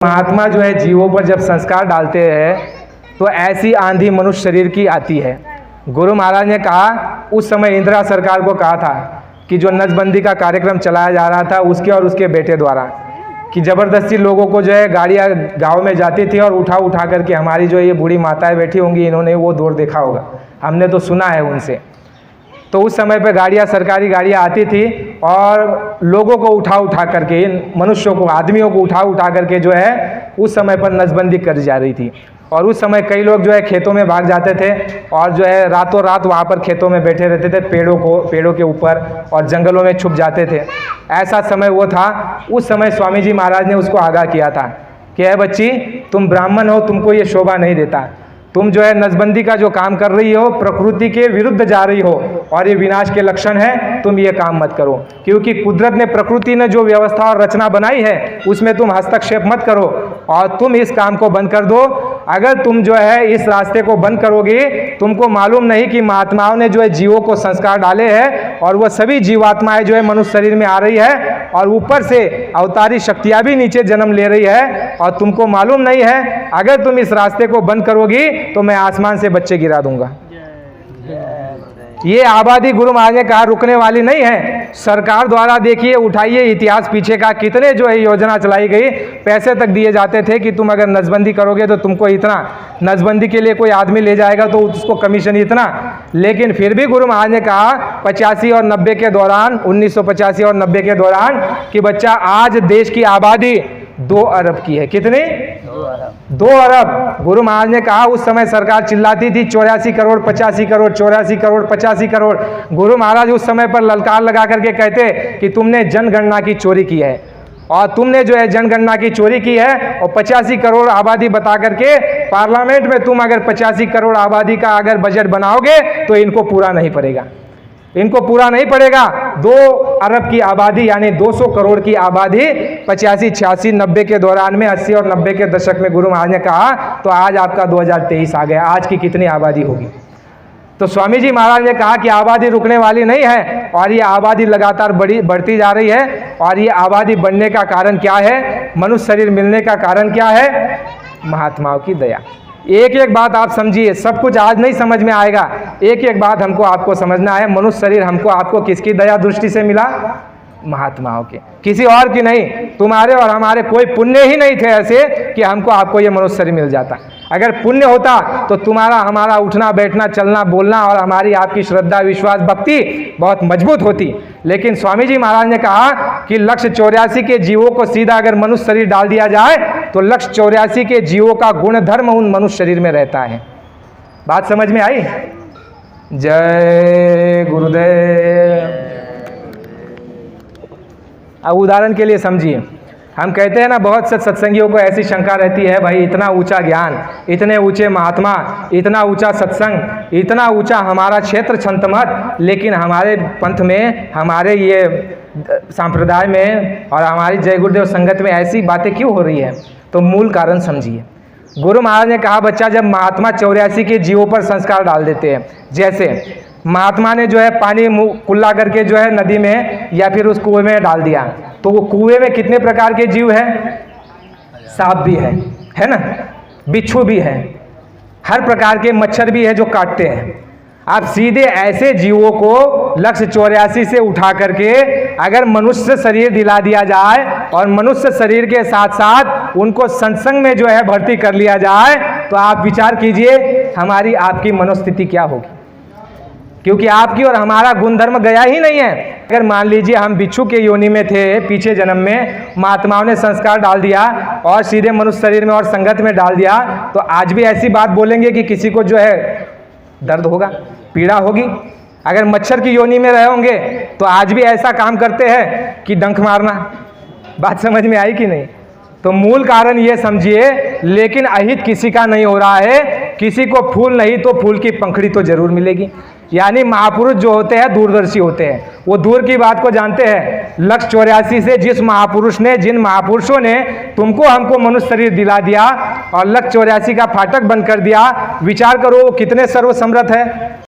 महात्मा जो है जीवों पर जब संस्कार डालते हैं तो ऐसी आंधी मनुष्य शरीर की आती है। गुरु महाराज ने कहा, उस समय इंदिरा सरकार को कहा था कि जो नसबंदी का कार्यक्रम चलाया जा रहा था उसके और उसके बेटे द्वारा, कि ज़बरदस्ती लोगों को जो है गाड़ियाँ गांव में जाती थी और उठा करके हमारी जो ये बूढ़ी माताएं बैठी होंगी, इन्होंने वो दौर देखा होगा, हमने तो सुना है उनसे। तो उस समय पे गाड़ियाँ, सरकारी गाड़ियाँ आती थी और लोगों को उठा करके, इन मनुष्यों को, आदमियों को उठा करके जो है उस समय पर नसबंदी करी जा रही थी। और उस समय कई लोग जो है खेतों में भाग जाते थे और जो है रातों रात वहाँ पर खेतों में बैठे रहते थे, पेड़ों के ऊपर और जंगलों में छुप जाते थे। ऐसा समय वो था। उस समय स्वामी जी महाराज ने उसको आगाह किया था कि है बच्ची, तुम ब्राह्मण हो, तुमको ये शोभा नहीं देता, तुम जो है नसबंदी का जो काम कर रही हो प्रकृति के विरुद्ध जा रही हो और ये विनाश के लक्षण है, तुम ये काम मत करो। क्योंकि कुदरत ने, प्रकृति ने जो व्यवस्था और रचना बनाई है उसमें तुम हस्तक्षेप मत करो और तुम इस काम को बंद कर दो। अगर तुम जो है इस रास्ते को बंद करोगे, तुमको मालूम नहीं कि महात्माओं ने जो है जीवों को संस्कार डाले हैं और वह सभी जीवात्माएं जो है मनुष्य शरीर में आ रही है और ऊपर से अवतारी शक्तियाँ भी नीचे जन्म ले रही है और तुमको मालूम नहीं है। अगर तुम इस रास्ते को बंद करोगी तो मैं आसमान से बच्चे गिरा दूंगा। ये आबादी गुरु महाराज ने कहा रुकने वाली नहीं है। सरकार द्वारा देखिए, उठाइए इतिहास पीछे का, कितने जो है योजना चलाई गई, पैसे तक दिए जाते थे कि तुम अगर नसबंदी करोगे तो तुमको इतना, नसबंदी के लिए कोई आदमी ले जाएगा तो उसको कमीशन इतना। लेकिन फिर भी गुरु महाराज ने कहा 85 और 90 के दौरान, 1985 और 90 के दौरान, कि बच्चा आज देश की आबादी 2 अरब की है। कितनी? 2 अरब। गुरु महाराज ने कहा, उस समय सरकार चिल्लाती थी 84 करोड़ 85 करोड़ 84 करोड़ 85 करोड़। गुरु महाराज उस समय पर ललकार लगा करके कहते कि तुमने जनगणना की चोरी की है और तुमने जो है जनगणना की चोरी की है और 85 करोड़ आबादी बता करके पार्लियामेंट में तुम अगर 85 करोड़ आबादी का अगर बजट बनाओगे तो इनको पूरा नहीं पड़ेगा, इनको पूरा नहीं पड़ेगा। 2 अरब की आबादी यानी 200 करोड़ की आबादी 85, 86, 90 के दौरान में, 80 और 90 के दशक में गुरु महाराज ने कहा, तो आज आपका 2023 आ गया, आज की कितनी आबादी होगी? तो स्वामी जी महाराज ने कहा कि आबादी रुकने वाली नहीं है और ये आबादी लगातार बढ़ती जा रही है। और ये आबादी बढ़ने का कारण क्या है? मनुष्य शरीर मिलने का कारण क्या है? महात्माओं की दया। एक एक बात आप समझिए, सब कुछ आज नहीं समझ में आएगा। एक एक बात हमको आपको समझना है। मनुष्य शरीर हमको आपको किसकी दया दृष्टि से मिला? महात्माओं के, किसी और की नहीं। तुम्हारे और हमारे कोई पुण्य ही नहीं थे ऐसे कि हमको आपको ये मनुष्य शरीर मिल जाता। अगर पुण्य होता तो तुम्हारा हमारा उठना बैठना चलना बोलना और हमारी आपकी श्रद्धा विश्वास भक्ति बहुत मजबूत होती। लेकिन स्वामी जी महाराज ने कहा कि 184 के जीवों को सीधा अगर मनुष्य शरीर डाल दिया जाए तो 184 के जीवों का गुण धर्म उन मनुष्य शरीर में रहता है। बात समझ में आई? जय गुरुदेव। अब उदाहरण के लिए समझिए, हम कहते हैं ना, बहुत से सत्संगियों को ऐसी शंका रहती है, भाई इतना ऊंचा ज्ञान, इतने ऊंचे महात्मा, इतना ऊंचा सत्संग, इतना ऊंचा हमारा क्षेत्र छंतमत, लेकिन हमारे पंथ में, हमारे ये संप्रदाय में और हमारी जय गुरुदेव संगत में ऐसी बातें क्यों हो रही है? तो मूल कारण समझिए। गुरु महाराज ने कहा, बच्चा, जब महात्मा 84 के जीवों पर संस्कार डाल देते हैं, जैसे महात्मा ने जो है पानी कुल्ला करके जो है नदी में या फिर उस कुएं में डाल दिया, तो वो कुएं में कितने प्रकार के जीव हैं? सांप भी है ना, बिच्छू भी है, हर प्रकार के मच्छर भी है जो काटते हैं। आप सीधे ऐसे जीवों को 184 से उठा करके अगर मनुष्य शरीर दिला दिया जाए और मनुष्य शरीर के साथ साथ उनको सत्संग में जो है भर्ती कर लिया जाए, तो आप विचार कीजिए हमारी आपकी मनोस्थिति क्या होगी। क्योंकि आपकी और हमारा गुणधर्म गया ही नहीं है। अगर मान लीजिए हम बिच्छू के योनि में थे पीछे जन्म में, महात्माओं ने संस्कार डाल दिया और सीधे मनुष्य शरीर में और संगत में डाल दिया, तो आज भी ऐसी बात बोलेंगे कि किसी को जो है दर्द होगा, पीड़ा होगी। अगर मच्छर की योनि में रहे होंगे तो आज भी ऐसा काम करते हैं कि डंक मारना। बात समझ में आई कि नहीं? तो मूल कारण ये समझिए, लेकिन अहित किसी का नहीं हो रहा है। किसी को फूल नहीं तो फूल की पंखड़ी तो जरूर मिलेगी। यानी महापुरुष जो होते हैं दूरदर्शी होते हैं, वो दूर की बात को जानते हैं। 184 से जिस महापुरुष ने, जिन महापुरुषों ने तुमको हमको मनुष्य शरीर दिला दिया और 184 का फाटक बंद कर दिया, विचार करो कितने सर्वसमर्थ है।